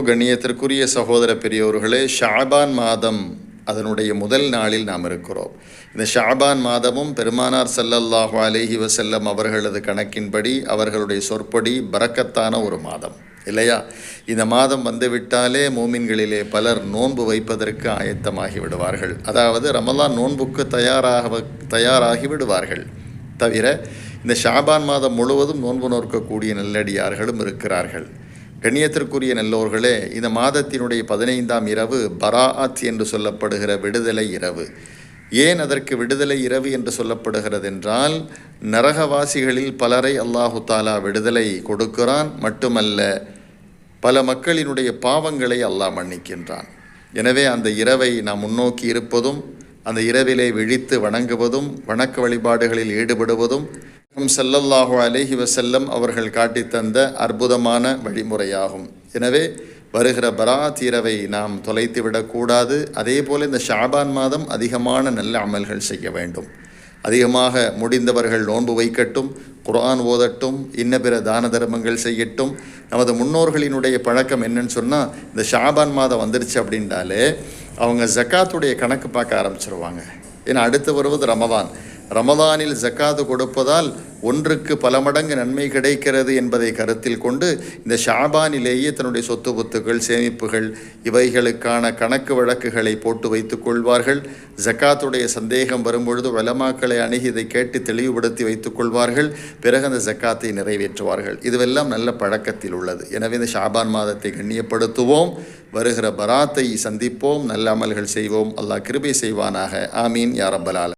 கண்ணியத்திற்குரிய சகோதர பெரியோர்களே, ஷாபான் மாதம் அதனுடைய முதல் நாளில் நாம் இருக்கிறோம். இந்த ஷாபான் மாதமும் பெருமானார் ஸல்லல்லாஹு அலைஹி வஸல்லம் அவர்களது கணக்கின்படி, அவர்களுடைய சொற்படி பரக்கத்தான ஒரு மாதம் இல்லையா? இந்த மாதம் வந்துவிட்டாலே மூமின்களிலே பலர் நோன்பு வைப்பதற்கு ஆயத்தமாகி விடுவார்கள். அதாவது ரமலான் நோன்புக்கு தயாராகி விடுவார்கள். தவிர இந்த ஷாபான் மாதம் முழுவதும் நோன்பு நோக்கக்கூடிய நல்லடியார்களும் இருக்கிறார்கள். கண்ணியத்திற்குரிய நல்லோர்களே, இந்த மாதத்தினுடைய 15ஆம் இரவு பராஅத் என்று சொல்லப்படுகிற விடுதலை இரவு. ஏன் அதற்கு விடுதலை இரவு என்று சொல்லப்படுகிறது என்றால், நரகவாசிகளில் பலரை அல்லாஹு தாலா விடுதலை கொடுக்கிறான். மட்டுமல்ல, பல மக்களினுடைய பாவங்களை அல்லாஹ் மன்னிக்கின்றான். எனவே அந்த இரவை நாம் முன்னோக்கி இருப்பதும், அந்த இரவிலே விழித்து வணங்குவதும், வணக்க வழிபாடுகளில் ஈடுபடுவதும் ஸல்லல்லாஹு அலைஹி வஸல்லம் அவர்கள் காட்டித்தந்த அற்புதமான வழிமுறையாகும். எனவே வருகிற பராத் இரவை நாம் தொலைத்து விடக்கூடாது. அதே போல் இந்த ஷாபான் மாதம் அதிகமான நல்ல அமல்கள் செய்ய வேண்டும். அதிகமாக முடிந்தவர்கள் நோன்பு வைக்கட்டும், குர்ஆன் ஓதட்டும், இன்ன பிற தான தர்மங்கள் செய்யட்டும். நமது முன்னோர்களினுடைய பழக்கம் என்னன்னு சொன்னால், இந்த ஷாபான் மாதம் வந்துருச்சு அப்படின்றாலே அவங்க ஜக்காத்துடைய கணக்கு பார்க்க ஆரம்பிச்சிருவாங்க. ஏன்னா அடுத்து வருவது ரமதான். ரமதானில் ஜக்காத்து கொடுப்பதால் ஒன்றுக்கு பல மடங்கு நன்மை கிடைக்கிறது என்பதை கருத்தில் கொண்டு இந்த ஷாபானிலேயே தன்னுடைய சொத்து புத்துக்கள், சேமிப்புகள் இவைகளுக்கான கணக்கு வழக்குகளை போட்டு வைத்துக் கொள்வார்கள். ஜக்காத்துடைய சந்தேகம் வரும்பொழுது உலமாக்களை அணுகி இதை கேட்டு தெளிவுபடுத்தி வைத்துக் கொள்வார்கள். பிறகு அந்த ஜக்காத்தை நிறைவேற்றுவார்கள். இதுவெல்லாம் நல்ல பழக்கத்தில் உள்ளது. எனவே இந்த ஷாபான் மாதத்தை கண்ணியப்படுத்துவோம். வருகிற பராத்தை சந்திப்போம், நல்ல அமல்கள் செய்வோம். அல்லாஹ் கிருபை செய்வானாக. ஆமீன் யா ரப்பல் ஆலமீன்.